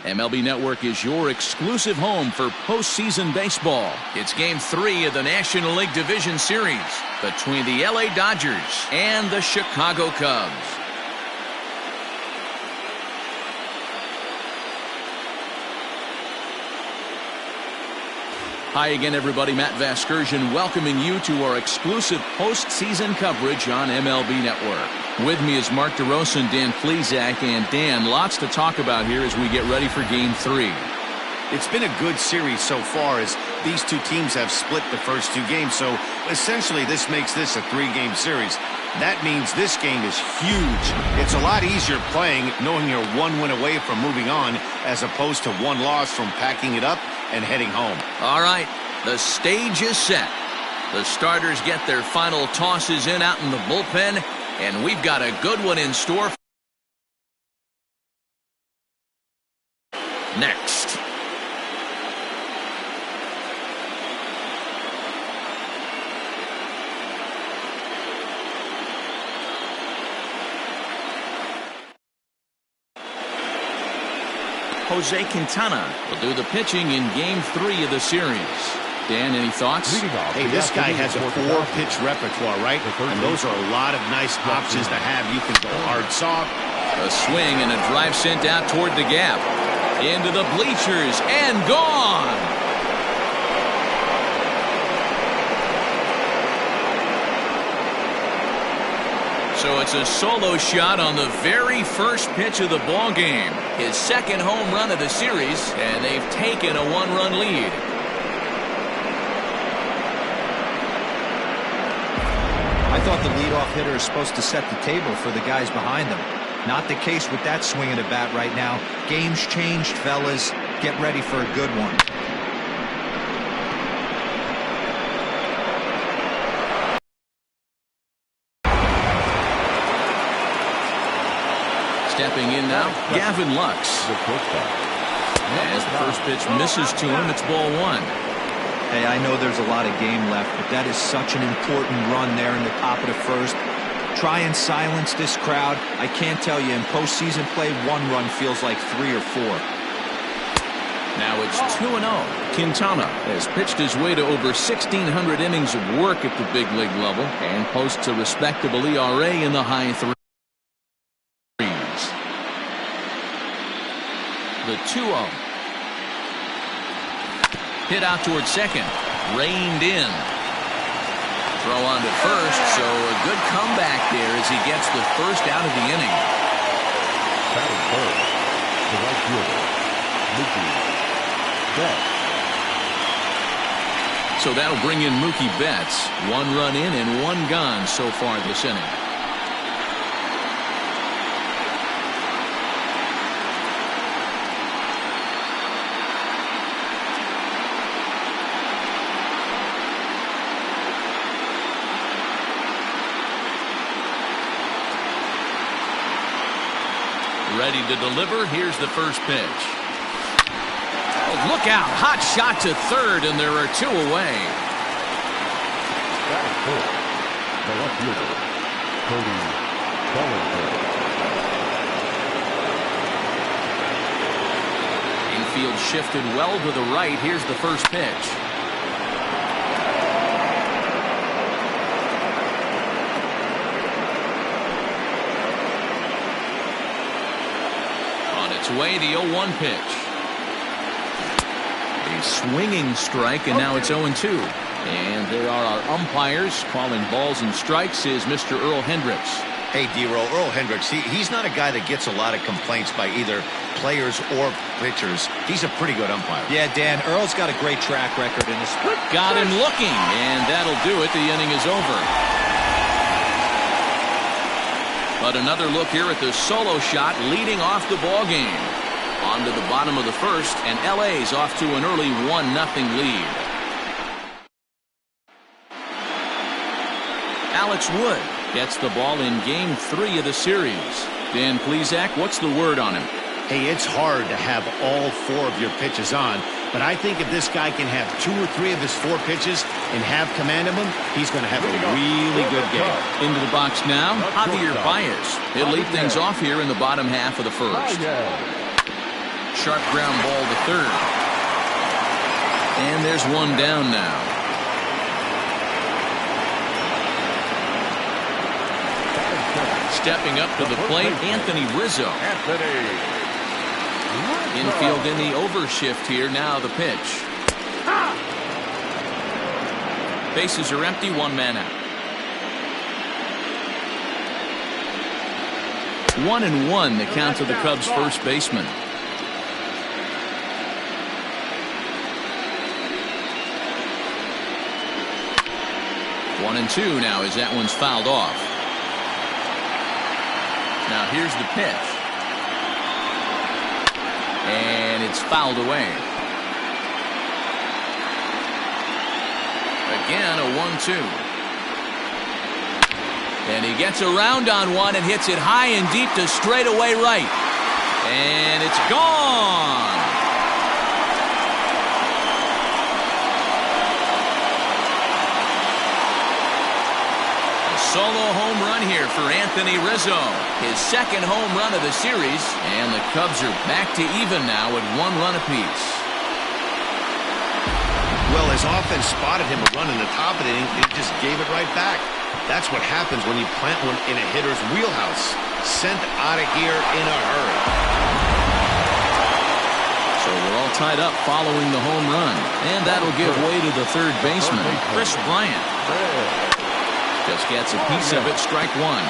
MLB Network is your exclusive home for postseason baseball. It's Game 3 of the National League Division Series between the LA Dodgers and the Chicago Cubs. Hi again, everybody. Matt Vasgersian welcoming you to our exclusive postseason coverage on MLB Network. With me is Mark DeRosa and Dan Plesac. And Dan, lots to talk about here as we get ready for Game 3. It's been a good series so far as these two teams have split the first two games. So essentially this makes this a three-game series. That means this game is huge. It's a lot easier playing knowing you're one win away from moving on as opposed to one loss from packing it up and heading home. All right, the stage is set. The starters get their final tosses in out in the bullpen, and we've got a good one in store. Next. Jose Quintana will do the pitching in Game 3 of the series. Dan, any thoughts? Hey, this guy has a 4-pitch repertoire, right? And those are a lot of nice options to have. You can go hard, soft. A swing and a drive sent out toward the gap. Into the bleachers and gone. So it's a solo shot on the very first pitch of the ball game. His second home run of the series, and they've taken a one-run lead. I thought the leadoff hitter is supposed to set the table for the guys behind them. Not the case with that swing of the bat right now. Game's changed, fellas. Get ready for a good one. Stepping in now, Gavin Lux. As the first pitch misses to him, it's ball one. Hey, I know there's a lot of game left, but that is such an important run there in the top of the first. Try and silence this crowd. I can't tell you, in postseason play, one run feels like 3 or 4. Now it's 2-0. Quintana has pitched his way to over 1,600 innings of work at the big league level and posts a respectable ERA in the high 3s. The 2-0. Hit out towards second. Reined in. Throw on to first, so a good comeback there as he gets the first out of the inning. Batting first, the right fielder, Mookie Betts. So that'll bring in Mookie Betts. 1 run in and 1 gone so far this inning. Ready to deliver. Here's the first pitch. Oh, look out. Hot shot to third, and there are 2 away. Batting first, the left fielder, Cody Bellinger. Infield shifted well to the right. Here's the first pitch. Way the 0-1 pitch. A swinging strike, and now it's 0-2. And there are our umpires calling balls and strikes is Mr. Earl Hendricks. Hey, D-Roll, Earl Hendricks, he's not a guy that gets a lot of complaints by either players or pitchers. He's a pretty good umpire. Yeah, Dan, Earl's got a great track record in this. Got him looking, and that'll do it. The inning is over. But another look here at the solo shot leading off the ball game. On to the bottom of the first, and LA's off to an early 1-0 lead. Alex Wood gets the ball in Game 3 of the series. Dan Plesac, what's the word on him? Hey, it's hard to have all 4 of your pitches on, but I think if this guy can have 2 or 3 of his 4 pitches and have command of them, he's going to have a really good game. Into the box now, Javier Baez. He'll lead things off here in the bottom half of the first. Sharp ground ball to third. And there's one down now. Stepping up to the plate, Anthony Rizzo. Infield in the overshift here. Now the pitch. Bases are empty, one man out. 1-1 the count to the Cubs first baseman. One and two now as that one's fouled off. Now here's the pitch. And it's fouled away. Again, a 1-2. And he gets around on one and hits it high and deep to straightaway right. And it's gone. Solo home run here for Anthony Rizzo. His second home run of the series. And the Cubs are back to even now at 1 run apiece. Well, his offense spotted him a run in the top of the inning, and he just gave it right back. That's what happens when you plant one in a hitter's wheelhouse. Sent out of here in a hurry. So we're all tied up following the home run. And that'll give way to the third baseman, Chris Bryant. Just gets a piece of it, strike one.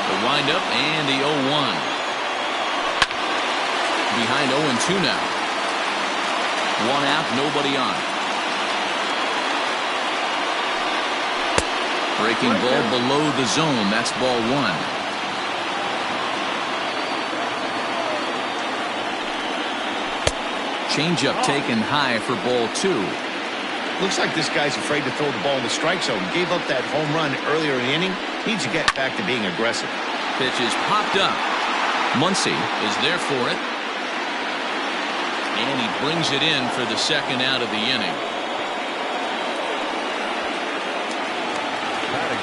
The windup and the 0-1. Behind 0-2 now. One out, nobody on. Breaking ball below the zone. That's ball one. Changeup taken high for ball two. Looks like this guy's afraid to throw the ball in the strike zone. Gave up that home run earlier in the inning. Needs to get back to being aggressive. Pitch is popped up. Muncy is there for it. And he brings it in for the second out of the inning.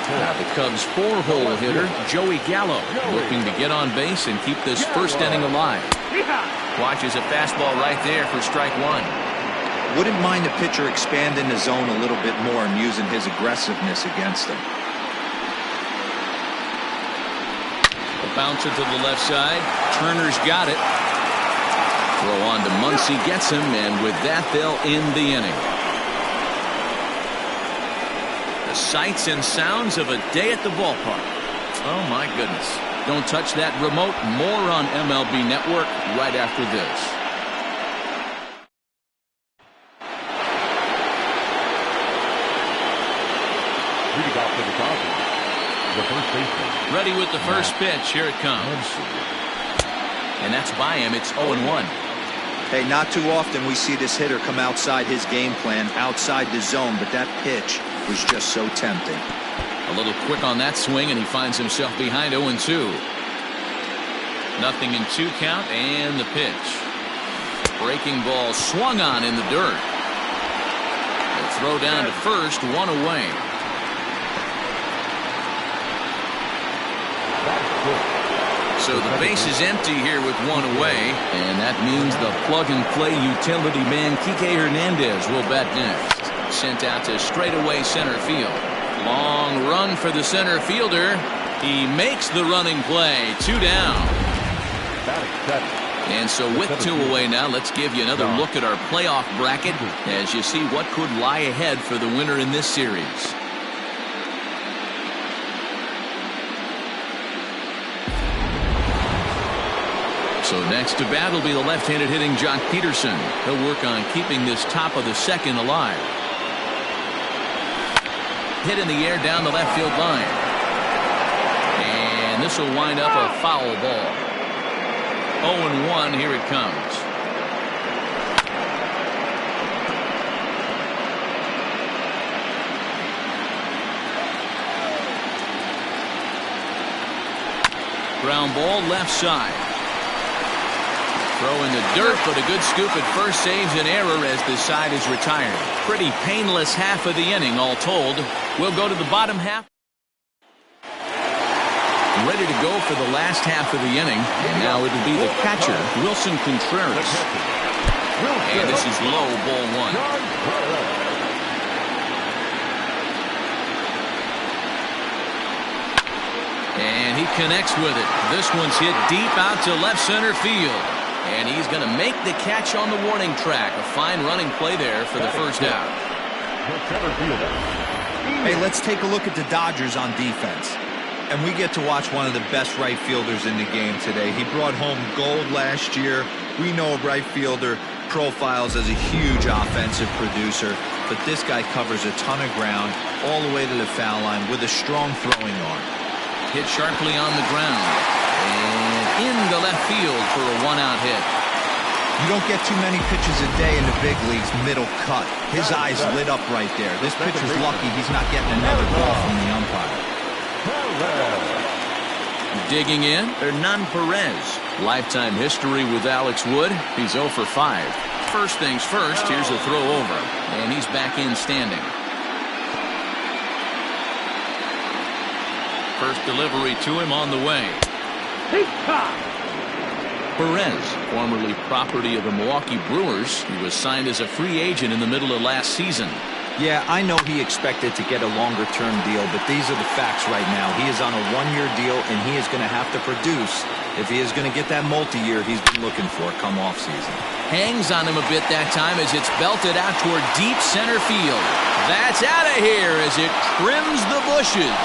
Now the Cubs' 4-hole hitter, Joey Gallo, looking to get on base and keep this first inning alive. Watches a fastball right there for strike one. Wouldn't mind the pitcher expanding the zone a little bit more and using his aggressiveness against him. A bouncer to the left side. Turner's got it. Throw on to Muncy, gets him, and with that they'll end the inning. The sights and sounds of a day at the ballpark. Oh my goodness. Don't touch that remote. More on MLB Network right after this. The first baseman. Ready with the first pitch. Here it comes. And that's by him. It's 0-1. Hey, not too often we see this hitter come outside his game plan, outside the zone, but that pitch was just so tempting. A little quick on that swing, and he finds himself behind 0-2. Nothing in 2 count, and the pitch. Breaking ball swung on in the dirt. The throw down to first, one away. So the base is empty here with one away, and that means the plug-and-play utility man Kike Hernandez will bat next. Sent out to straightaway center field. Long run for the center fielder. He makes the running play. 2 down. And so with 2 away now, let's give you another look at our playoff bracket as you see what could lie ahead for the winner in this series. So next to bat will be the left-handed hitting Jock Peterson. He'll work on keeping this top of the second alive. Hit in the air down the left field line. And this will wind up a foul ball. 0-1, here it comes. Ground ball left side. Throw in the dirt, but a good scoop at first saves an error as the side is retired. Pretty painless half of the inning all told. We'll go to the bottom half. ready to go for the last half of the inning. And now it'll be the catcher, Wilson Contreras. And this is low, ball one. And he connects with it. This one's hit deep out to left center field. And he's going to make the catch on the warning track. A fine running play there for the first out. Hey, let's take a look at the Dodgers on defense. And we get to watch one of the best right fielders in the game today. He brought home gold last year. We know a right fielder profiles as a huge offensive producer, but this guy covers a ton of ground all the way to the foul line with a strong throwing arm. Hit sharply on the ground and into left field for a one-out hit. You don't get too many pitches a day in the big leagues middle cut. His eyes lit up right there. This pitcher's lucky he's not getting another ball from the umpire. Digging in, Hernan Perez. Lifetime history with Alex Wood. He's 0 for 5. First things first, here's a throw over. And he's back in standing. First delivery to him on the way. Perez, formerly property of the Milwaukee Brewers. He was signed as a free agent in the middle of last season. Yeah, I know he expected to get a longer-term deal, but these are the facts right now. He is on a one-year deal, and he is going to have to produce if he is going to get that multi-year he's been looking for come off-season. Hangs on him a bit that time as it's belted out toward deep center field. That's out of here as it trims the bushes.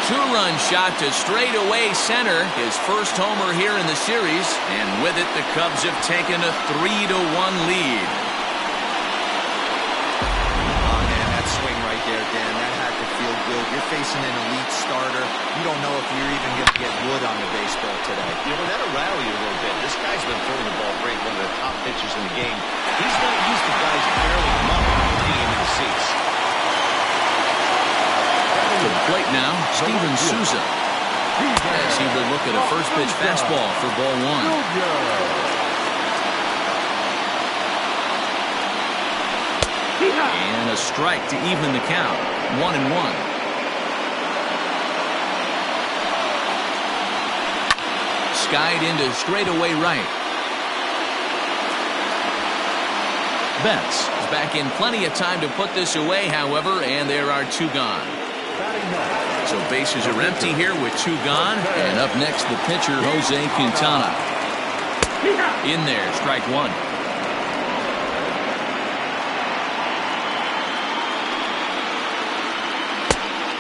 Two-run shot to straightaway center. His first homer here in the series. And with it, the Cubs have taken a 3-1 lead. Oh, man, that swing right there, Dan, that had to feel good. You're facing an elite starter. You don't know if you're even going to get wood on the baseball today. You know, that'll rattle you a little bit. This guy's been throwing the ball great, one of the top pitchers in the game. He's not used to guys barely getting him in the seats. To the plate now, Steven Souza. As he will look at a first pitch fastball for ball one. And a strike to even the count. 1-1. Skied into straightaway right. Betts is back in plenty of time to put this away, however, and there are two gone. So bases are empty here with two gone. And up next, the pitcher, Jose Quintana. In there, strike one.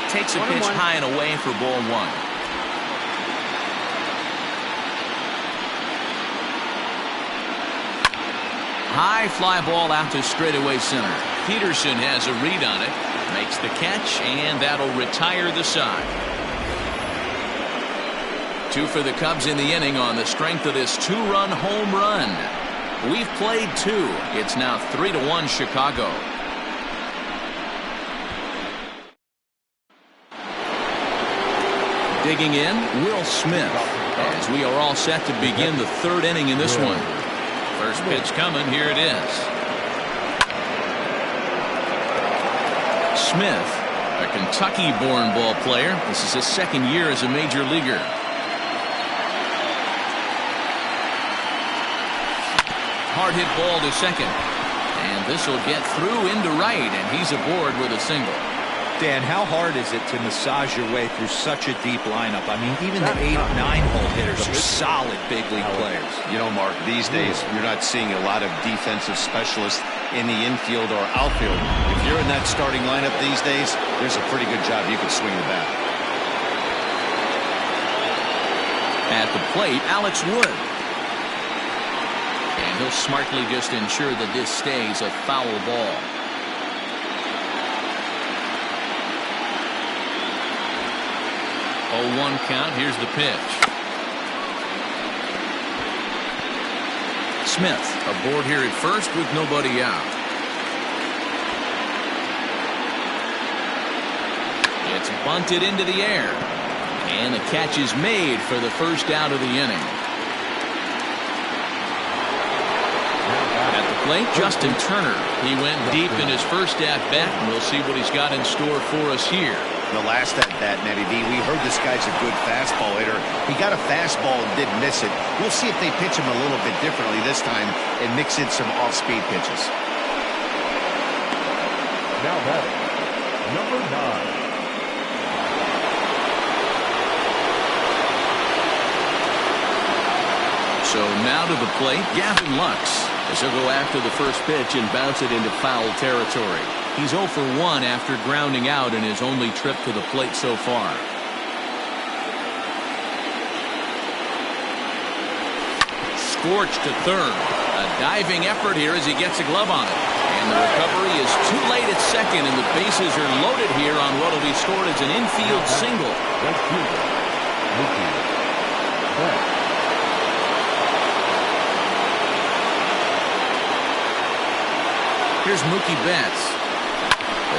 Takes a pitch high and away for ball one. High fly ball out to straightaway center. Peterson has a read on it. Makes the catch, and that'll retire the side. Two for the Cubs in the inning on the strength of this two-run home run. We've played two. It's now 3-1 Chicago. Digging in, Will Smith, as we are all set to begin the third inning in this one. First pitch coming, here it is. Smith, a Kentucky-born ball player. This is his second year as a major leaguer. Hard hit ball to second. And this will get through into right, and he's aboard with a single. Dan, how hard is it to massage your way through such a deep lineup? I mean, even the 8, 9-hole hitters are solid big league players. You know, Mark, these days you're not seeing a lot of defensive specialists in the infield or outfield. If you're in that starting lineup these days, there's a pretty good job you can swing the bat. At the plate, Alex Wood. And he'll smartly just ensure that this stays a foul ball. Oh, 1 count. Here's the pitch. Smith aboard here at first with nobody out. It's bunted into the air. And the catch is made for the first out of the inning. At the plate, Justin Turner. He went deep in his first at-bat, and we'll see what he's got in store for us here. The last at-bat, Matty D, we heard this guy's a good fastball hitter. He got a fastball and did miss it. We'll see if they pitch him a little bit differently this time and mix in some off-speed pitches. Now batting, number 9. So now to the plate, Gavin Lux, as he'll go after the first pitch and bounce it into foul territory. He's 0 for 1 after grounding out in his only trip to the plate so far. Scorched to third. A diving effort here as he gets a glove on it. And the recovery is too late at second, and the bases are loaded here on what will be scored as an infield single. Right fielder, Mookie Betts. Here's Mookie Betts,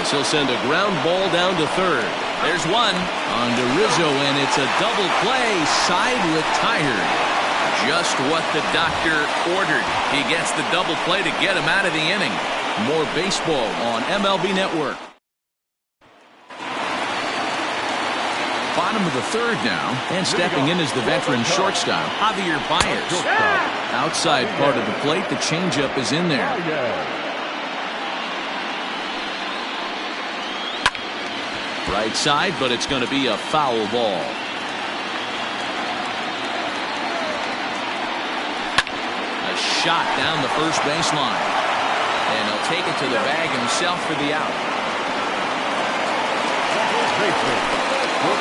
as he'll send a ground ball down to third. There's one on to Rizzo, and it's a double play. Side retired. Just what the doctor ordered. He gets the double play to get him out of the inning. More baseball on MLB Network. Bottom of the third now, and stepping in is the veteran shortstop, Javier Baez. Outside part of the plate, the changeup is in there. Right side, but it's going to be a foul ball. A shot down the first baseline. And he'll take it to the bag himself for the out.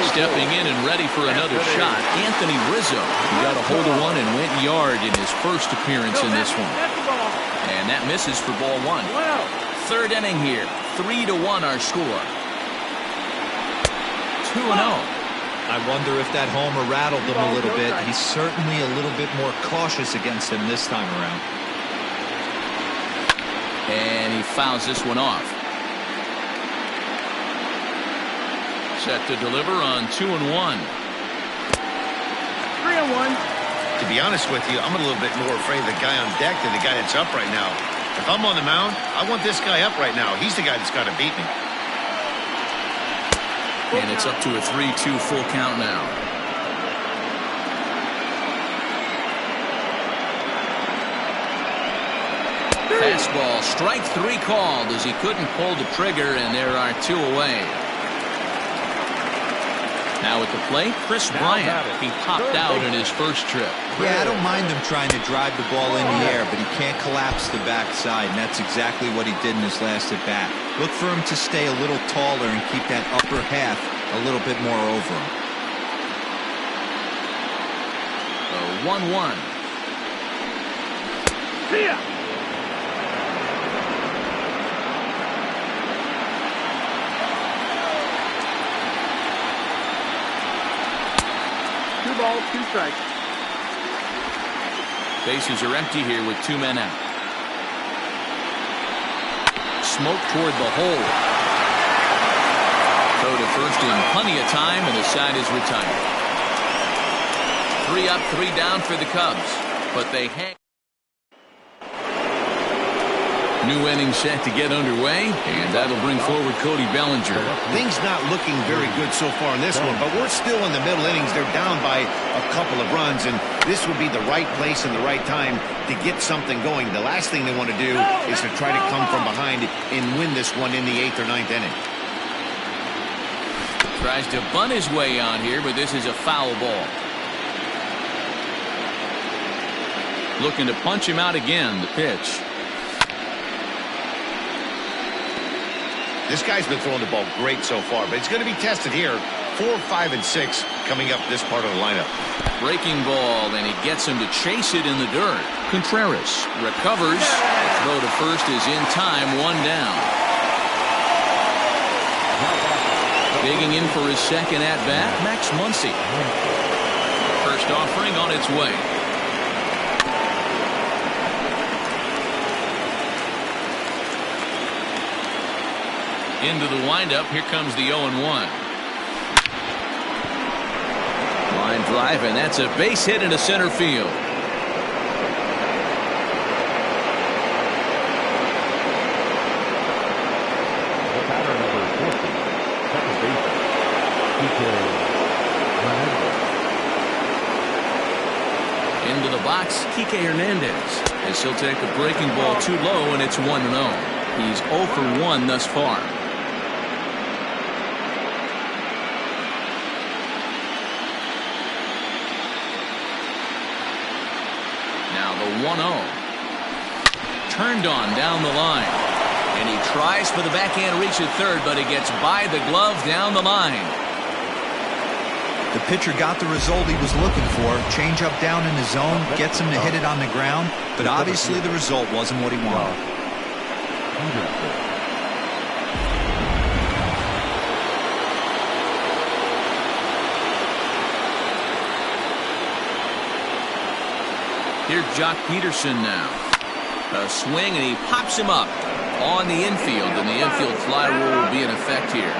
Stepping in and ready for another shot, Anthony Rizzo. He got a hold of one and went yard in his first appearance in this one. And that misses for ball one. Third inning here. 3-1 our score. 2-0. I wonder if that homer rattled him a little bit. He's certainly a little bit more cautious against him this time around. And he fouls this one off. Set to deliver on 2-1. 3-1. To be honest with you, I'm a little bit more afraid of the guy on deck than the guy that's up right now. If I'm on the mound, I want this guy up right now. He's the guy that's got to beat me. And it's up to a 3-2 full count now. Fastball, strike 3 called as he couldn't pull the trigger, and there are 2 away. Now at the plate, Chris Bryant. He popped out in his first trip. Yeah, I don't mind him trying to drive the ball in the air, but he can't collapse the backside, and that's exactly what he did in his last at bat. Look for him to stay a little taller and keep that upper half a little bit more over him. 1-1. See ya. Two balls, 2 strikes. Bases are empty here with 2 men out. Smoke toward the hole. Throw to first in plenty of time, and the side is retired. 3 up, 3 down for the Cubs, but they hang. New inning set to get underway, and that'll bring forward Cody Bellinger. Things not looking very good so far in this one, but we're still in the middle innings. They're down by a couple of runs, and this would be the right place and the right time to get something going. The last thing they want to do is to try to come from behind and win this one in the 8th or 9th inning. Tries to bunt his way on here, but this is a foul ball. Looking to punch him out again, the pitch. This guy's been throwing the ball great so far, but it's going to be tested here. 4, 5, and 6 coming up this part of the lineup. Breaking ball, and he gets him to chase it in the dirt. Contreras recovers. The throw to first is in time, 1 down. Digging in for his second at-bat, Max Muncy. First offering on its way. Into the windup, here comes the 0-1. Line drive, and that's a base hit into center field. box, Kike Hernandez, as he'll take a breaking ball too low, and it's 1-0. He's 0 for 1 thus far. Now the 1-0. Turned on down the line. And he tries for the backhand reach at third, but he gets by the glove down the line. The pitcher got the result he was looking for. Change up down in the zone, gets him to hit it on the ground, but obviously the result wasn't what he wanted. Here's Jock Peterson now. A swing, and he pops him up on the infield, and the infield fly rule will be in effect here.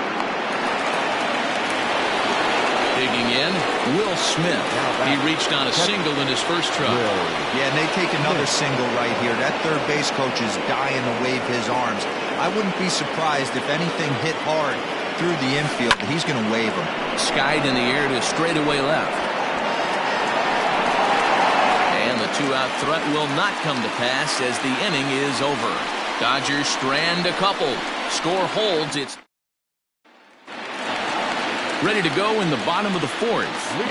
Digging in, Will Smith. He reached on a single in his first try. Yeah, and they take another single right here. That third base coach is dying to wave his arms. I wouldn't be surprised if anything hit hard through the infield. He's going to wave them. Skied in the air to straightaway left. And the two-out threat will not come to pass as the inning is over. Dodgers strand a couple. Score holds. It's ready to go in the bottom of the fourth.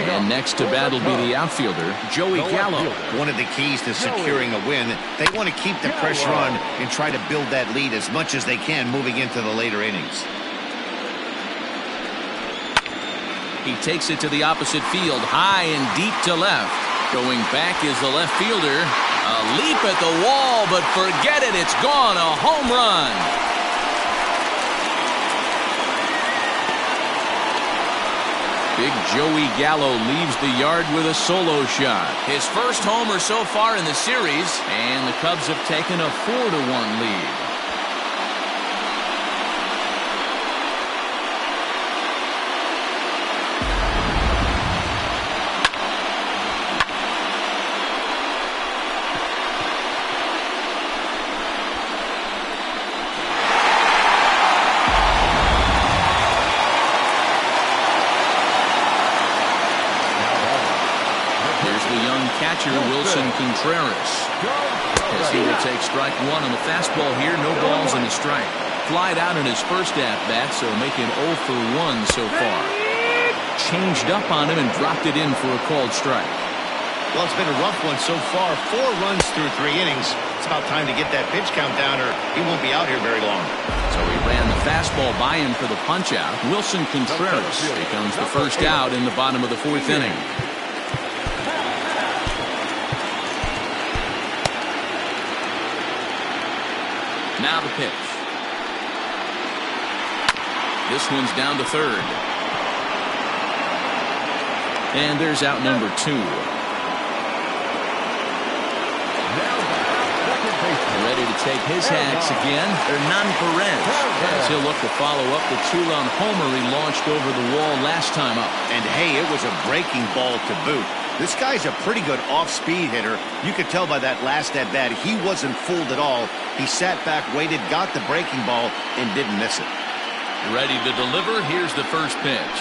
And next to bat will be the outfielder, Joey Gallo. One of the keys to securing a win, they want to keep the pressure on and try to build that lead as much as they can moving into the later innings. He takes it to the opposite field, high and deep to left. Going back is the left fielder. A leap at the wall, but forget it. It's gone. A home run. Big Joey Gallo leaves the yard with a solo shot. His first homer so far in the series, and the Cubs have taken a 4-1 lead. Catcher Wilson Contreras, as he will take strike one on the fastball here. No balls and a strike. Flied out in his first at-bat, so making 0 for 1 so far. Changed up on him and dropped it in for a called strike. Well, it's been a rough one so far. 4 runs through 3 innings. It's about time to get that pitch count down, or he won't be out here very long. So he ran the fastball by him for the punch-out. Wilson Contreras becomes the first out in the bottom of the 4th inning. Now the pitch. This one's down to third. And there's out number 2. Ready to take his hacks again, Hernan Perez, as he'll look to follow up the 2-run homer he launched over the wall last time up. And hey, it was a breaking ball to boot. This guy's a pretty good off-speed hitter. You could tell by that last at-bat he wasn't fooled at all. He sat back, waited, got the breaking ball, and didn't miss it. Ready to deliver. Here's the first pitch.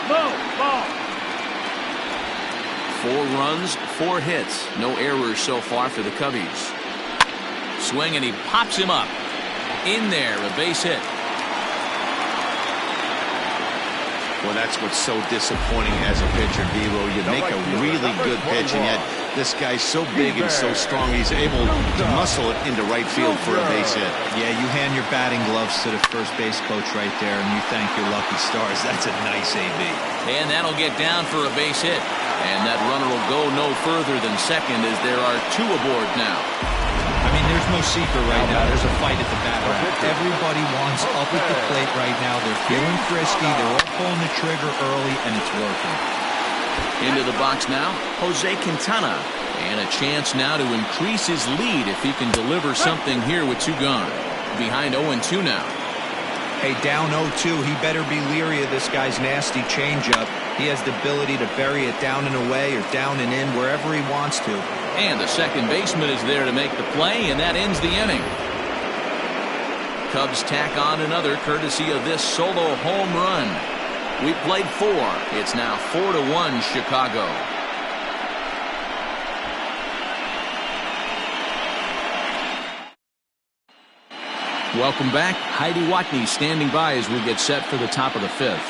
Ball. 4 runs, 4 hits. No errors so far for the Cubbies. Swing, and he pops him up. In there, a base hit. Well, that's what's so disappointing as a pitcher, Devo. You make a really good pitch, and yet this guy's so big and so strong, he's able to muscle it into right field for a base hit. Yeah, you hand your batting gloves to the first base coach right there, and you thank your lucky stars. That's a nice AB. And that'll get down for a base hit. And that runner will go no further than second, as there are 2 aboard now. I mean, there's no secret right now. There's a fight at the bat rack. Everybody wants up at the plate right now. They're feeling frisky. They're all pulling the trigger early, and it's working. Into the box now, Jose Quintana. And a chance now to increase his lead if he can deliver something here with 2 gone. Behind 0-2 now. Hey, down 0-2, he better be leery of this guy's nasty changeup. He has the ability to bury it down and away or down and in wherever he wants to. And the second baseman is there to make the play, and that ends the inning. Cubs tack on another courtesy of this solo home run. We played 4. It's now 4-1 Chicago. Welcome back. Heidi Watney standing by as we get set for the top of the fifth.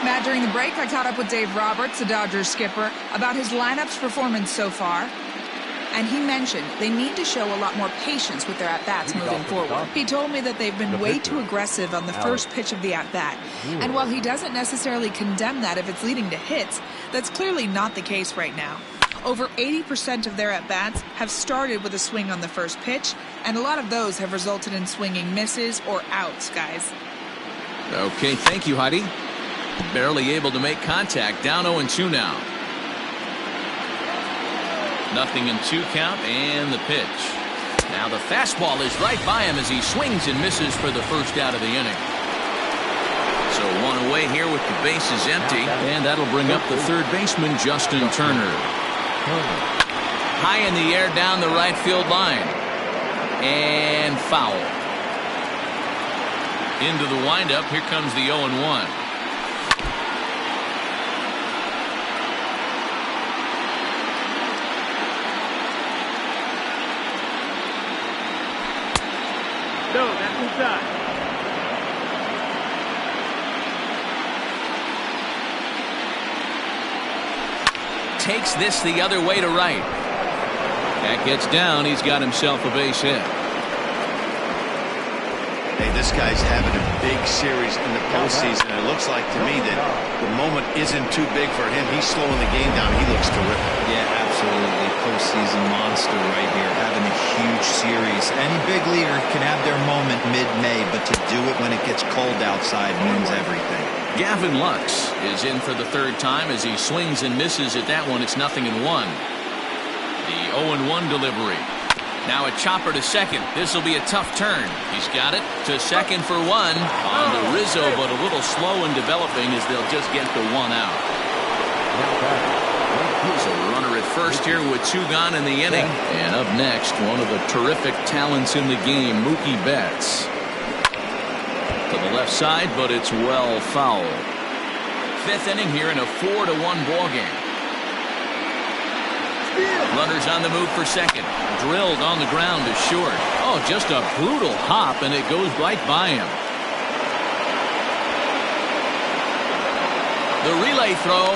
Matt, during the break, I caught up with Dave Roberts, the Dodgers skipper, about his lineup's performance so far. And he mentioned they need to show a lot more patience with their at-bats moving forward. He told me that they've been way too aggressive on the first pitch of the at-bat. And while he doesn't necessarily condemn that if it's leading to hits, that's clearly not the case right now. Over 80% of their at-bats have started with a swing on the first pitch, and a lot of those have resulted in swinging misses or outs, guys. Okay, thank you, Heidi. Barely able to make contact. Down 0-2 now. 0-2 count, and the pitch. Now the fastball is right by him as he swings and misses for the first out of the inning. So one away here with the bases empty, and that'll bring up the third baseman, Justin Turner. High in the air down the right field line. And foul. Into the windup, here comes the 0-1. No, that's inside. Takes this the other way to right. That gets down. He's got himself a base hit. Hey, this guy's having a big series in the postseason. It looks like to me that the moment isn't too big for him. He's slowing the game down. He looks terrific. Yeah, absolutely. Postseason monster right here, having a huge series. Any big leaguer can have their moment mid-May, but to do it when it gets cold outside means everything. Gavin Lux is in for the third time as he swings and misses at that one. It's 0-1. The 0-1 delivery. Now a chopper to second. This will be a tough turn. He's got it to second for one. On to Rizzo, but a little slow in developing as they'll just get the one out. So runner at first here with 2 gone in the inning. And up next, one of the terrific talents in the game, Mookie Betts. To the left side, but it's well foul. 5th inning here in a 4-1 ball game. Runners on the move for second. Drilled on the ground to short. Oh, just a brutal hop, and it goes right by him. The relay throw,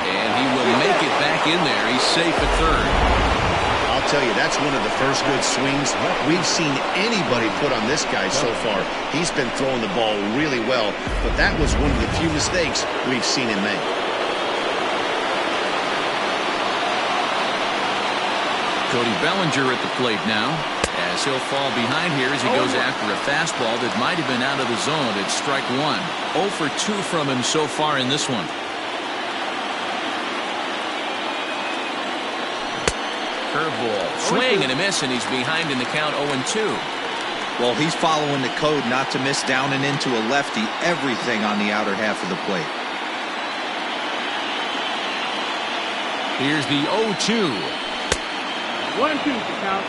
and he will make it back in there. He's safe at third. I'll tell you, that's one of the first good swings we've seen anybody put on this guy so far. He's been throwing the ball really well, but that was one of the few mistakes we've seen him make. Cody Bellinger at the plate now, as he'll fall behind here as he goes after a fastball that might have been out of the zone. It's strike one. 0 for 2 from him so far in this one. Curveball, swing and a miss, and he's behind in the count 0-2. Well, he's following the code not to miss down and into a lefty. Everything on the outer half of the plate. Here's the 0-2. 1-2 to count.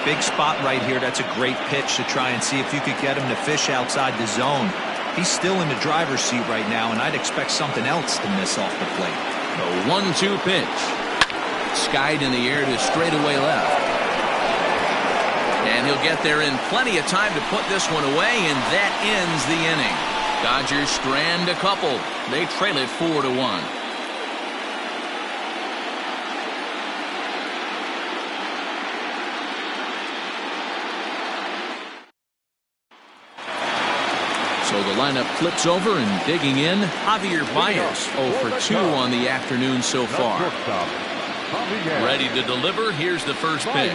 Big spot right here. That's a great pitch to try and see if you could get him to fish outside the zone. He's still in the driver's seat right now, and I'd expect something else to miss off the plate. A 1-2 pitch. Skied in the air to straightaway left. And he'll get there in plenty of time to put this one away, and that ends the inning. Dodgers strand a couple. They trail it 4-1. So the lineup flips over, and digging in, Javier Baez, 0 for 2 on the afternoon so far. Ready to deliver. Here's the first pitch.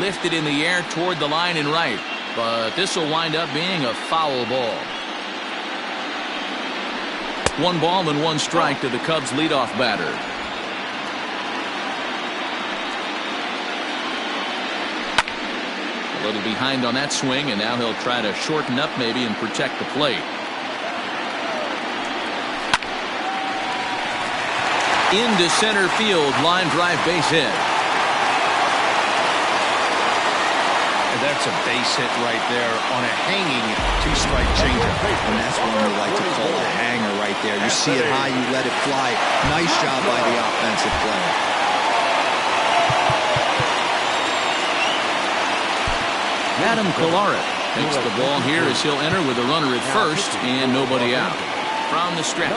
Lifted in the air toward the line and right, but this will wind up being a foul ball. 1 ball and 1 strike to the Cubs leadoff batter. A little behind on that swing, and now he'll try to shorten up maybe and protect the plate. Into center field, line drive base hit. And that's a base hit right there on a hanging 2-strike changeup. And that's one we like to call a hanger right there. You see it high, you let it fly. Nice job by the offensive player. Adam Kolarek takes the ball here as he'll enter with a runner at first and nobody out. From the stretch,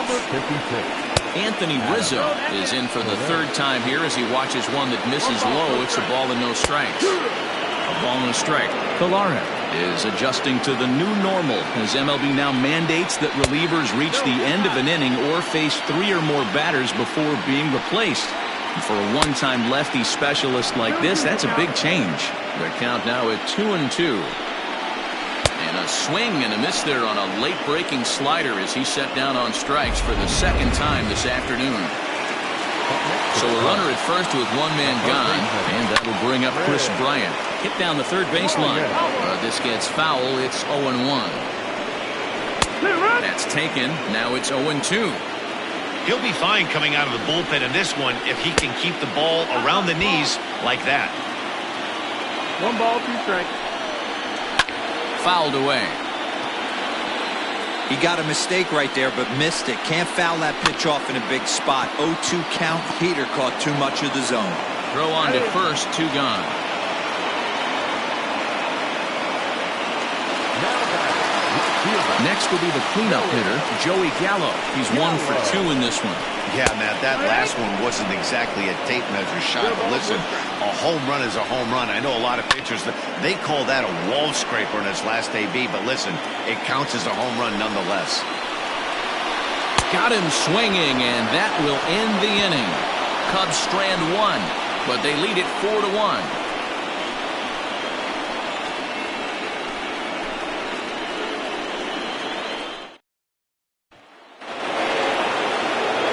Anthony Rizzo is in for the third time here as he watches one that misses low. It's a ball and no strikes. A ball and a strike. Kolarek is adjusting to the new normal as MLB now mandates that relievers reach the end of an inning or face 3 or more batters before being replaced. And for a one-time lefty specialist like this, that's a big change. The count now at 2-2. And a swing and a miss there on a late breaking slider as he set down on strikes for the second time this afternoon. So a runner at first with one man gone, and that will bring up Chris Bryant. Hit down the third baseline. This gets foul. It's 0-1. That's taken. Now it's 0-2. He'll be fine coming out of the bullpen in this one if he can keep the ball around the knees like that. 1 ball, 2 strikes. Fouled away. He got a mistake right there, but missed it. Can't foul that pitch off in a big spot. 0-2 count. Heater caught too much of the zone. Throw on to first, 2 gone. Next will be the cleanup hitter, Joey Gallo. He's 1 for 2 in this one. Yeah, Matt, that last one wasn't exactly a tape measure shot, but listen, a home run is a home run. I know a lot of pitchers, they call that a wall scraper in its last AB, but listen, it counts as a home run nonetheless. Got him swinging, and that will end the inning. Cubs strand 1, but they lead it 4-1.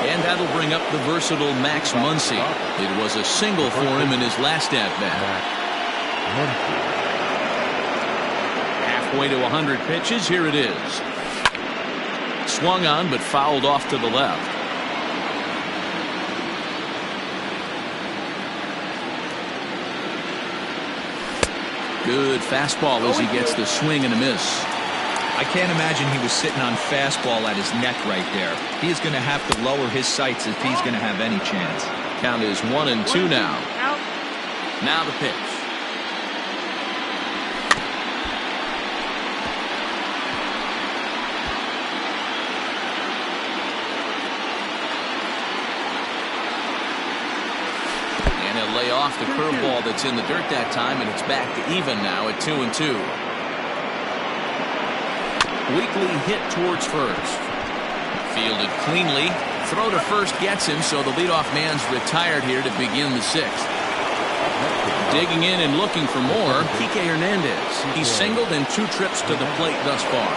And that'll bring up the versatile Max Muncy. It was a single for him in his last at-bat. Halfway to 100 pitches, here it is. Swung on, but fouled off to the left. Good fastball as he gets the swing and a miss. I can't imagine he was sitting on fastball at his neck right there. He is going to have to lower his sights if he's going to have any chance. Count is 1-2 now. Now the pitch. And he'll lay off the curveball that's in the dirt that time, and it's back to even now at 2-2. Weakly hit towards first. Fielded cleanly. Throw to first gets him, so the leadoff man's retired here to begin the 6th. Digging in and looking for more, Kike Hernandez. He's singled in 2 trips to the plate thus far.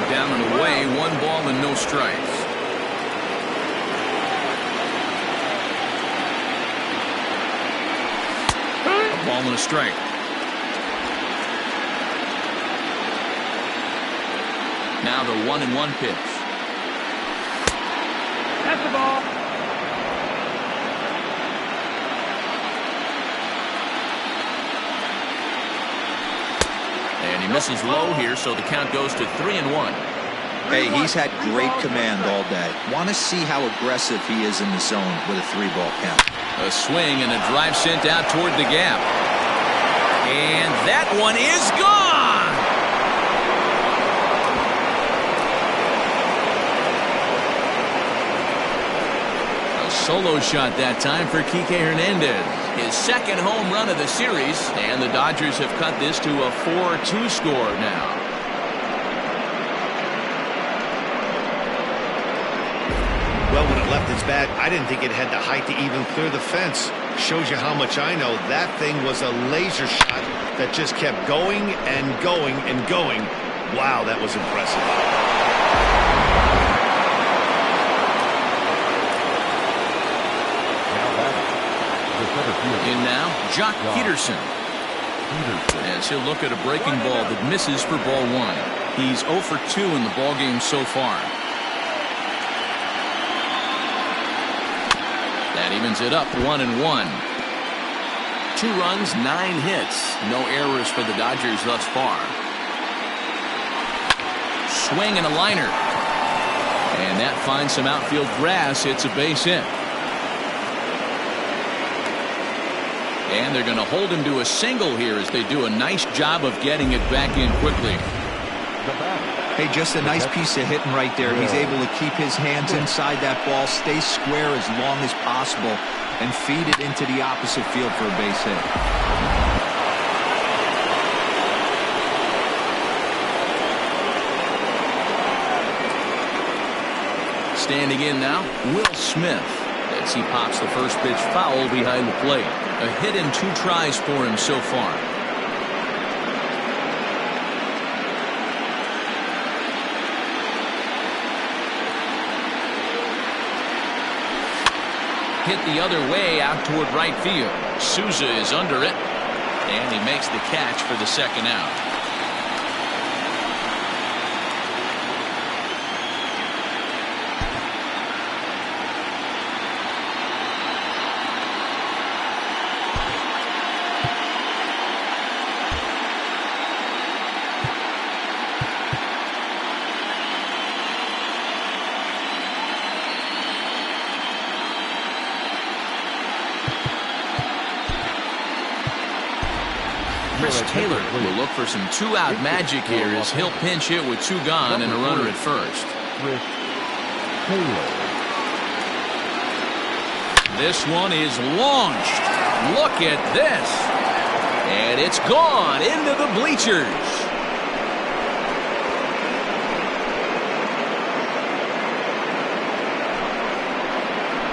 Down and away, 1 ball and no strikes. A ball and a strike. Now the 1-1 pitch. That's the ball. And he misses low here, so the count goes to 3-1. Hey, he's had great command all day. Want to see how aggressive he is in the zone with a 3-ball count. A swing and a drive sent out toward the gap. And that one is gone! Solo shot that time for Kike Hernandez. His 2nd home run of the series, and the Dodgers have cut this to a 4-2 score now. Well, when it left its bat, I didn't think it had the height to even clear the fence. Shows you how much I know. That thing was a laser shot that just kept going and going and going. Wow, that was impressive. In now, Jock Peterson. As he'll look at a breaking ball that misses for ball 1. He's 0 for 2 in the ballgame so far. That evens it up 1-1. 2 runs, 9 hits. No errors for the Dodgers thus far. Swing and a liner. And that finds some outfield grass. It's a base hit. And they're going to hold him to a single here as they do a nice job of getting it back in quickly. Hey, just a nice piece of hitting right there. He's able to keep his hands inside that ball, stay square as long as possible, and feed it into the opposite field for a base hit. Standing in now, Will Smith, as he pops the first pitch foul behind the plate. A hit in 2 tries for him so far. Hit the other way out toward right field. Souza is under it, and he makes the catch for the second out. Chris Taylor will look for some 2-out magic here as he'll pinch hit with 2 gone and a runner at first. This one is launched. Look at this. And it's gone into the bleachers.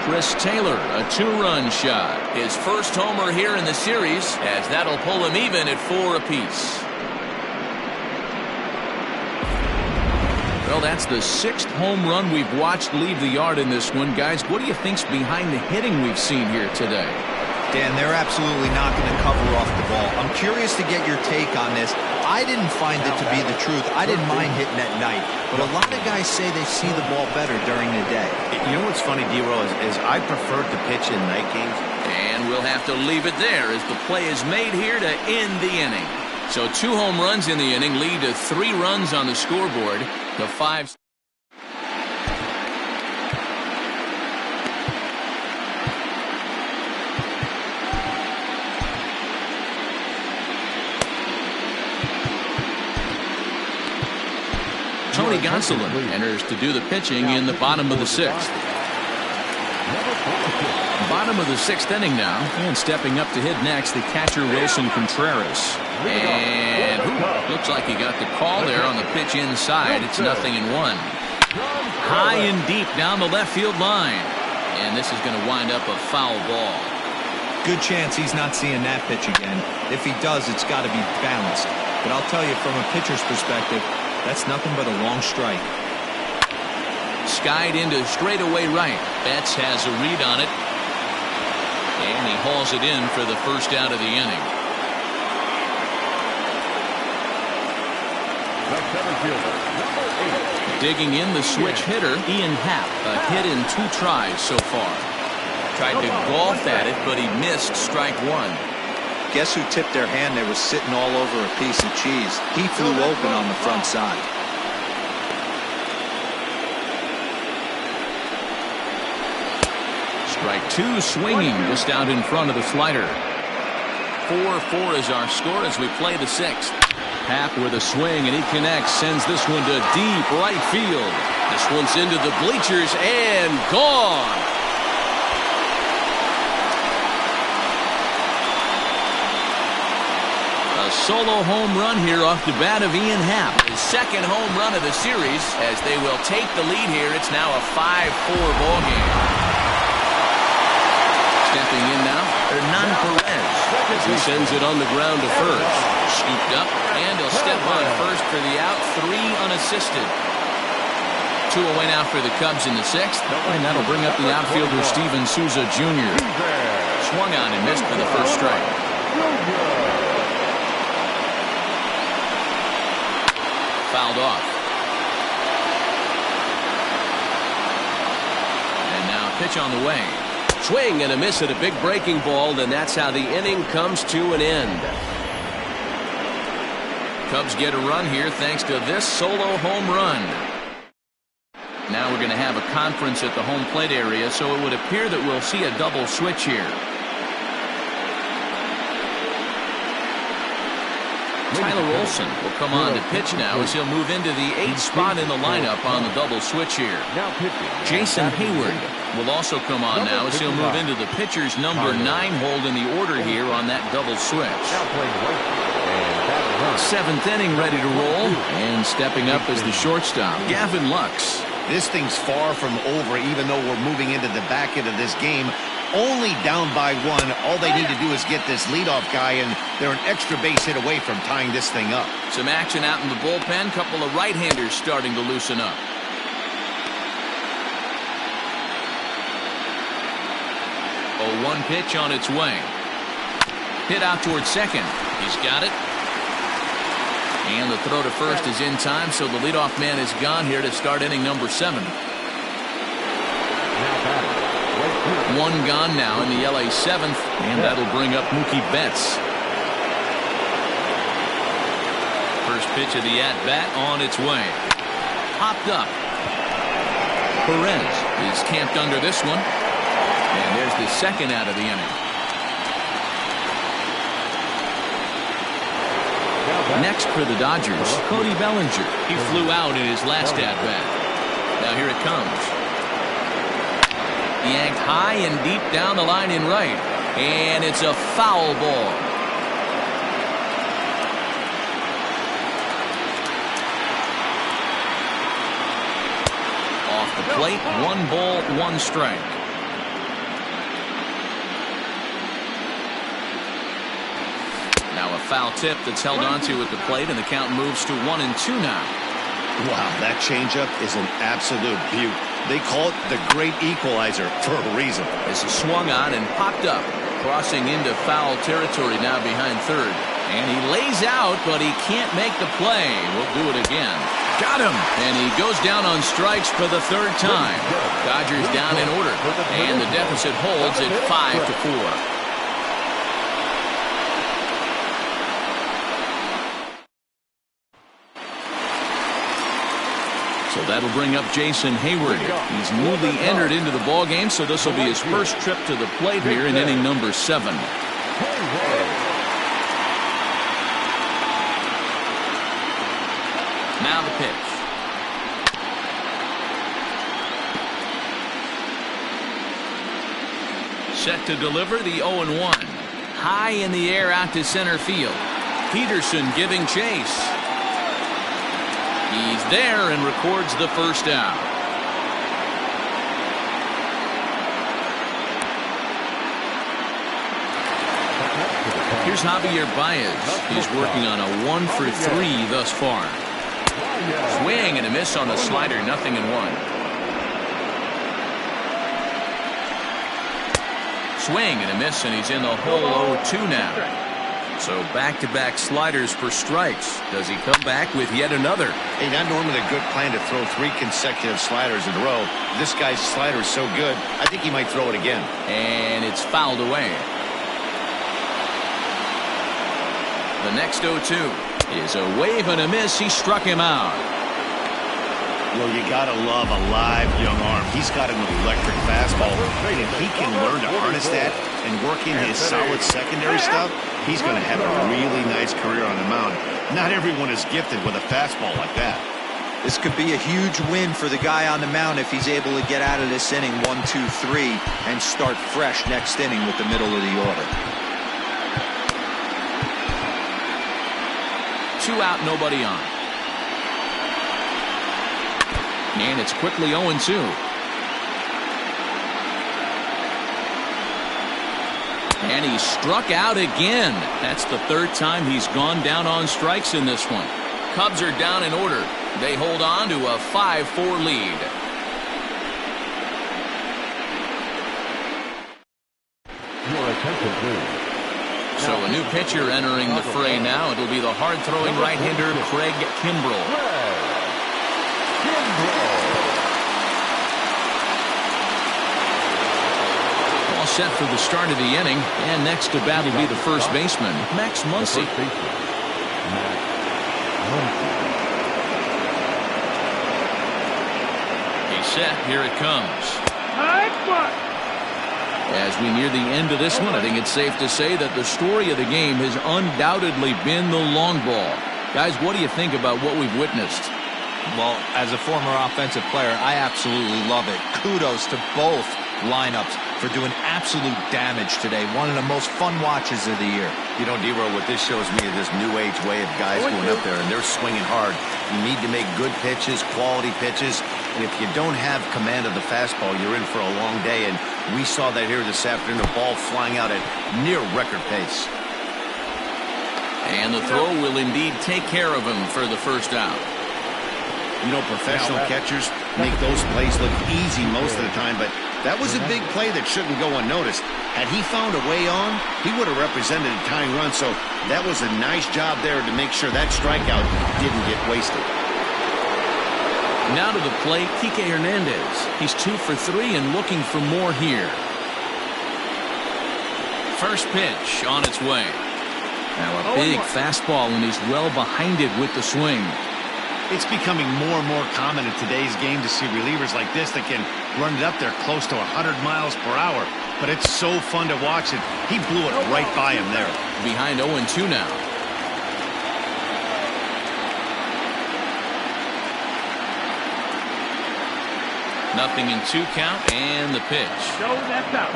Chris Taylor, a 2-run shot. His first homer here in the series, as that'll pull him even at 4 apiece. Well, that's the 6th home run we've watched leave the yard in this one. Guys, what do you think's behind the hitting we've seen here today? Dan, they're absolutely not going to cover off the ball. I'm curious to get your take on this. I didn't find it to be the truth. I didn't mind hitting at night, but a lot of guys say they see the ball better during the day. You know what's funny, D-Roll, is I prefer to pitch in night games. And we'll have to leave it there as the play is made here to end the inning. So 2 home runs in the inning lead to 3 runs on the scoreboard. The 5. Tony Gonsolin enters to do the pitching in the bottom of the 6th. Bottom of the 6th inning now, and stepping up to hit next, the catcher Wilson Contreras. And looks like he got the call there on the pitch inside. It's 0-1. High and deep down the left field line, and this is going to wind up a foul ball. Good chance he's not seeing that pitch again. If he does, it's got to be balanced. But I'll tell you, from a pitcher's perspective, that's nothing but a long strike. Skied into straightaway right. Betts has a read on it. And he hauls it in for the first out of the inning. Digging in the switch hitter, Ian Happ. A hit in 2 tries so far. Tried to golf at it, but he missed strike 1. Guess who tipped their hand? They were sitting all over a piece of cheese. He flew open on the front side. Strike 2 swinging just out in front of the slider. 4-4 is our score as we play the 6th. Happ with a swing, and he connects, sends this one to deep right field. This one's into the bleachers and gone. A solo home run here off the bat of Ian Happ. His 2nd home run of the series as they will take the lead here. It's now a 5-4 ball game. Stepping in now, Hernan Perez. He sends it on the ground to first. Scooped up, and he'll step on first for the out. 3 unassisted. 2 away now for the Cubs in the 6th. And that'll bring up the outfielder Steven Souza Jr. Swung on and missed for the first strike. Fouled off. And now pitch on the way. Swing and a miss at a big breaking ball, and that's how the inning comes to an end. Cubs get a run here thanks to this solo home run. Now we're going to have a conference at the home plate area, so it would appear that we'll see a double switch here. Tyler Olson will come on to pitch now as he'll move into the 8th spot in the lineup on the double switch here. Jason Hayward will also come on now as he'll move into the pitcher's number 9 hold in the order here on that double switch. 7th inning ready to roll, and stepping up as the shortstop, Gavin Lux. This thing's far from over, even though we're moving into the back end of this game. Only down by 1. All they need to do is get this leadoff guy, and they're an extra base hit away from tying this thing up. Some action out in the bullpen. Couple of right-handers starting to loosen up. Oh, 1 pitch on its way. Hit out towards second. He's got it. And the throw to first is in time, so the leadoff man is gone here to start inning number 7. 1 gone now in the LA 7th, and that'll bring up Mookie Betts. First pitch of the at-bat on its way. Popped up. Perez is camped under this one, and there's the second out of the inning. Next for the Dodgers, Cody Bellinger. He flew out in his last at-bat. Now here it comes. Yanked high and deep down the line in right. And it's a foul ball. Off the plate, 1 ball, 1 strike. Now a foul tip that's held onto at the plate, and the count moves to 1-2 now. Wow, that changeup is an absolute beaut. They call it the great equalizer for a reason. This is swung on and popped up, crossing into foul territory now behind third. And he lays out, but he can't make the play. We'll do it again. Got him! And he goes down on strikes for the 3rd time. Dodgers down in order, and the deficit holds at 5-4. So that'll bring up Jason Hayward. He's newly entered into the ballgame, so this will be his first trip to the plate here in inning number 7. Now the pitch. Set to deliver the 0-1. High in the air out to center field. Peterson giving chase. He's there and records the first out. Here's Javier Baez. He's working on a 1-for-3 thus far. Swing and a miss on the slider, 0-1. Swing and a miss, and he's in the hole 0-2 now. So back-to-back sliders for strikes. Does he come back with yet another? Hey, not normally a good plan to throw 3 consecutive sliders in a row. This guy's slider is so good, I think he might throw it again. And it's fouled away. The next 0-2 is a wave and a miss. He struck him out. Well, you gotta love a live young arm. He's got an electric fastball, and if he can learn to harness that and work in his solid secondary stuff, he's going to have a really nice career on the mound. Not everyone is gifted with a fastball like that. This could be a huge win for the guy on the mound if he's able to get out of this inning 1, 2, 3 and start fresh next inning with the middle of the order. 2 out, nobody on. And it's quickly 0-2. And he struck out again. That's the 3rd time he's gone down on strikes in this one. Cubs are down in order. They hold on to a 5-4 lead. Your attention, please. So a new pitcher entering the fray now. It'll be the hard-throwing right-hander Craig Kimbrel. All set for the start of the inning, and next to bat will be the first baseman, Max Muncy. He's set. Here it comes. As we near the end of this one, I think it's safe to say that the story of the game has undoubtedly been the long ball. Guys, what do you think about what we've witnessed? Well, as a former offensive player, I absolutely love it. Kudos to both lineups for doing absolute damage today. One of the most fun watches of the year. You know, D-Row, what this shows me is this new age way of guys going up there, and they're swinging hard. You need to make good pitches, quality pitches, and if you don't have command of the fastball, you're in for a long day, and we saw that here this afternoon, the ball flying out at near record pace. And the throw will indeed take care of him for the first out. You know, professional catchers make those plays look easy most of the time, but that was a big play that shouldn't go unnoticed. Had he found a way on, he would have represented a tying run, so that was a nice job there to make sure that strikeout didn't get wasted. Now to the plate, Kike Hernandez. He's 2 for 3 and looking for more here. First pitch on its way. Now a big fastball, and he's well behind it with the swing. It's becoming more and more common in today's game to see relievers like this that can run it up there close to 100 miles per hour. But it's so fun to watch it. He blew it right by him there. Behind 0-2 now. Nothing in 2 count, and the pitch.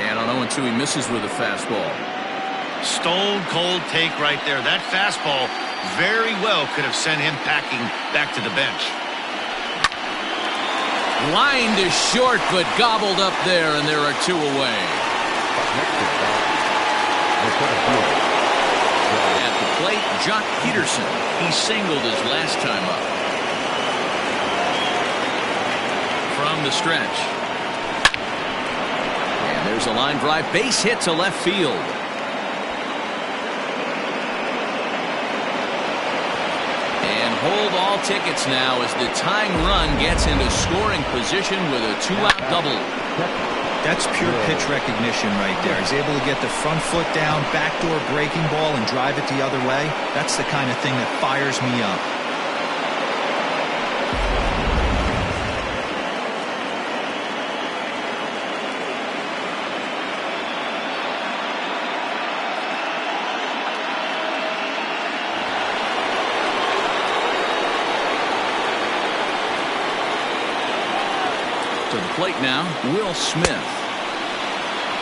And on 0-2, he misses with a fastball. Stone cold take right there. That fastball very well could have sent him packing back to the bench. Line to short, but gobbled up there, and there are 2 away. At the plate, Jock Peterson. He singled his last time up. From the stretch. And there's a line drive. Base hit to left field. Hold all tickets now as the tying run gets into scoring position with a 2-out double. That's pure pitch recognition right there. He's able to get the front foot down, backdoor breaking ball, and drive it the other way. That's the kind of thing that fires me up. To the plate now, Will Smith.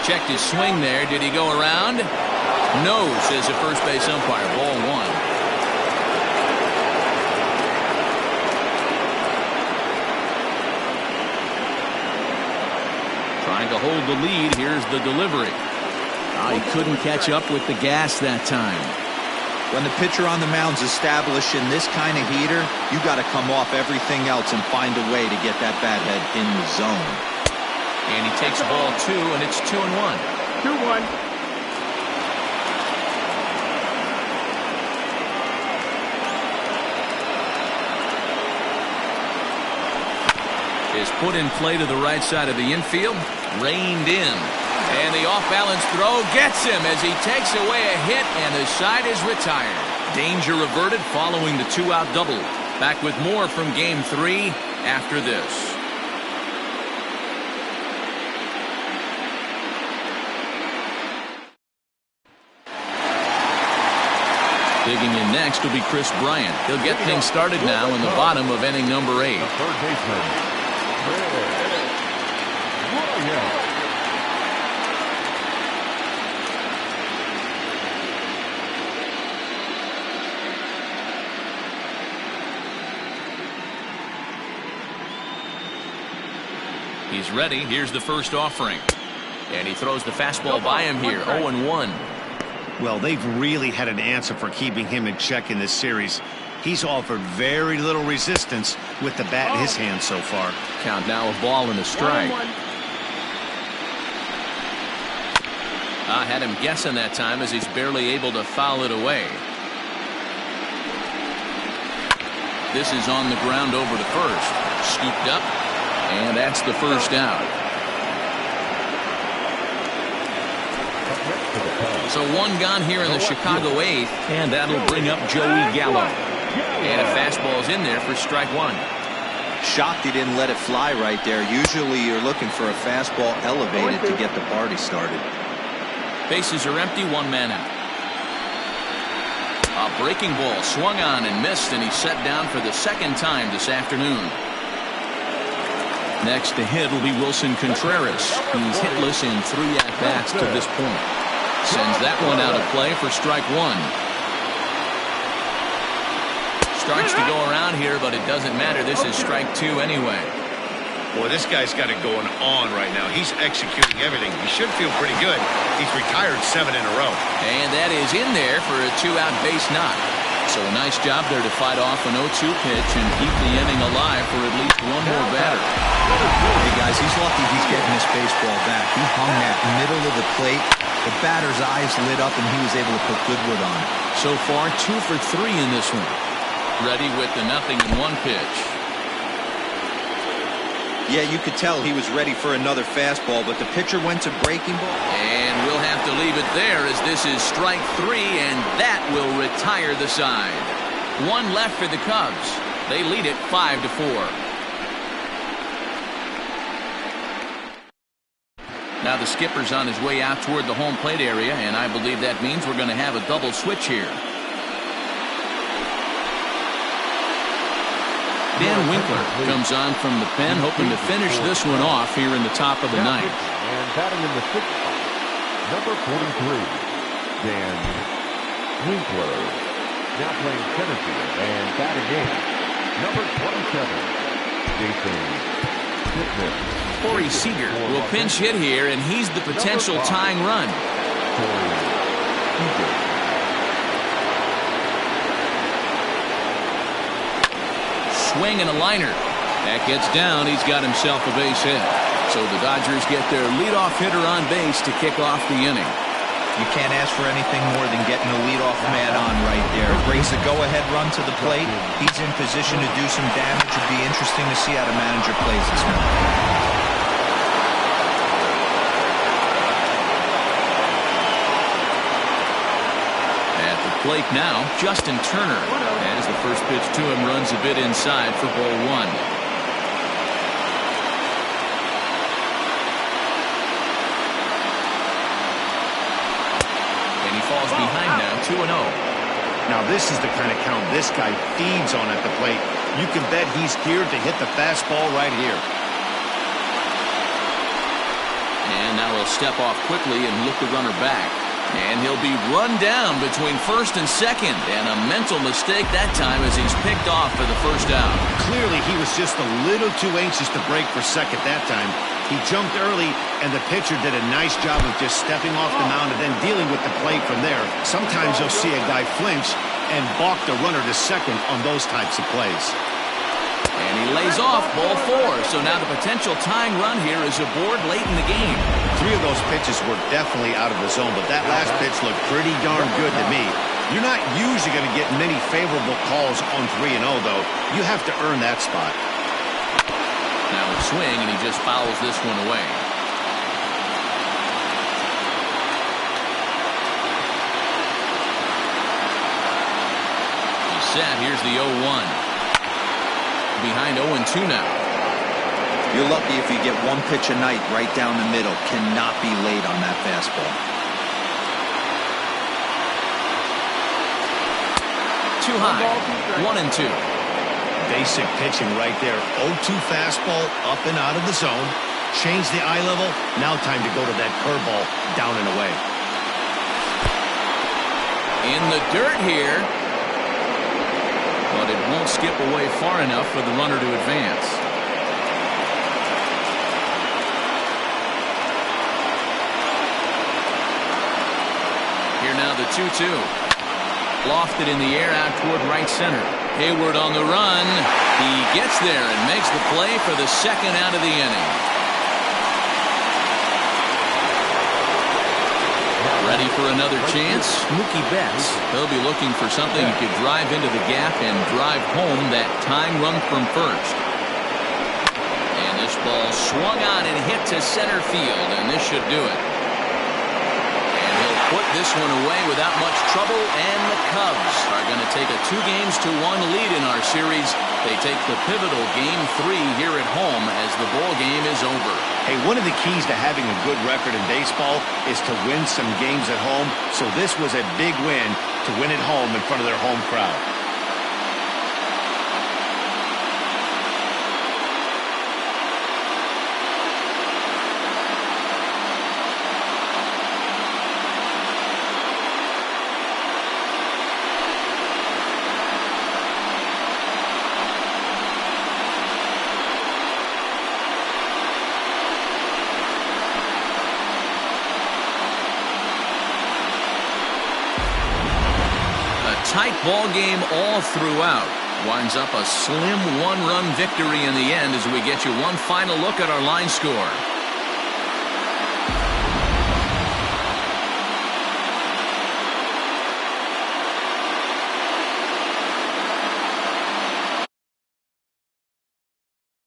Checked his swing there. Did he go around? No, says the first base umpire. Ball 1. Trying to hold the lead. Here's the delivery. He couldn't catch up with the gas that time. When the pitcher on the mound's establishing this kind of heater, you got to come off everything else and find a way to get that bat head in the zone. And he takes ball 2, and it's 2-1. 2-1. Is put in play to the right side of the infield, reined in. And the off-balance throw gets him as he takes away a hit, and the side is retired. Danger averted following the 2-out double. Back with more from Game 3 after this. Digging in next will be Chris Bryant. He'll get things started now in the bottom of inning number 8. The third baseman, Bryant. He's ready. Here's the first offering. And he throws the fastball by him here. 0-1. Well, they've really had an answer for keeping him in check in this series. He's offered very little resistance with the bat in his hand so far. Count now a ball and a strike. Had him guessing that time as he's barely able to foul it away. This is on the ground over to first. Scooped up. And that's the first out. So 1 gone here in the Chicago 8th, and that'll bring up Joey Gallo. And a fastball's in there for strike 1. Shocked he didn't let it fly right there. Usually you're looking for a fastball elevated to get the party started. Bases are empty, one man out. A breaking ball swung on and missed, and he's set down for the second time this afternoon. Next to hit will be Wilson Contreras. He's hitless in 3 at-bats to this point. Sends that one out of play for strike one. Starts to go around here, but it doesn't matter. This is strike two anyway. Boy, this guy's got it going on right now. He's executing everything. He should feel pretty good. He's retired 7 in a row. And that is in there for a 2-out base knock. So a nice job there to fight off an 0-2 pitch and keep the inning alive for at least one more batter. Hey, guys, he's lucky he's getting this baseball back. He hung that middle of the plate. The batter's eyes lit up, and he was able to put good wood on it. So far, 2 for 3 in this one. Ready with the 0-1 pitch. Yeah, you could tell he was ready for another fastball, but the pitcher went to breaking ball. And we'll have to leave it there as this is strike 3, and that will retire the side. 1 left for the Cubs. They lead it 5-4. Now the skipper's on his way out toward the home plate area, and I believe that means we're going to have a double switch here. Dan Winkler comes on from the pen, hoping to finish this one off here in the top of the ninth. And batting in the 6th spot, number 43, Dan Winkler. Now playing center field and batting in, number 27, Jason Whitman. Corey Seager will pinch hit here, and he's the potential tying run. Corey Seager. Swing and a liner. That gets down. He's got himself a base hit. So the Dodgers get their leadoff hitter on base to kick off the inning. You can't ask for anything more than getting a leadoff man on right there. Brings a go-ahead run to the plate. He's in position to do some damage. It'd be interesting to see how the manager plays this one. At the plate now, Justin Turner. As the first pitch to him runs a bit inside for ball 1. And he falls behind now, 2-0. Now this is the kind of count this guy feeds on at the plate. You can bet he's geared to hit the fastball right here. And now he'll step off quickly and look the runner back. And he'll be run down between first and second. And a mental mistake that time as he's picked off for the first out. Clearly, he was just a little too anxious to break for second that time. He jumped early, and the pitcher did a nice job of just stepping off the mound and then dealing with the plate from there. Sometimes you'll see a guy flinch and balk the runner to second on those types of plays. And he lays off ball 4. So now the potential tying run here is aboard late in the game. 3 of those pitches were definitely out of the zone, but that last pitch looked pretty darn good to me. You're not usually going to get many favorable calls on 3-0, though. You have to earn that spot. Now a swing, and he just fouls this one away. He's set. Here's the 0-1. Behind 0-2 now. You're lucky if you get 1 pitch a night right down the middle. Cannot be late on that fastball. Too high. 1-2. Basic pitching right there. 0-2 fastball up and out of the zone. Change the eye level. Now time to go to that curveball down and away. In the dirt here. But it won't skip away far enough for the runner to advance. Here now the 2-2. Lofted in the air out toward right center. Hayward on the run. He gets there and makes the play for the second out of the inning. Ready for another chance? Mookie Betts. He'll be looking for something he could drive into the gap and drive home that tying run from first. And this ball swung on and hit to center field, and this should do it. And he'll put this one away without much trouble, and the Cubs are going to take a 2-1 lead in our series. They take the pivotal Game 3 here at home as the ball game is over. Hey, one of the keys to having a good record in baseball is to win some games at home. So this was a big win to win at home in front of their home crowd. Tight ball game all throughout. Winds up a slim 1-run victory in the end as we get you one final look at our line score.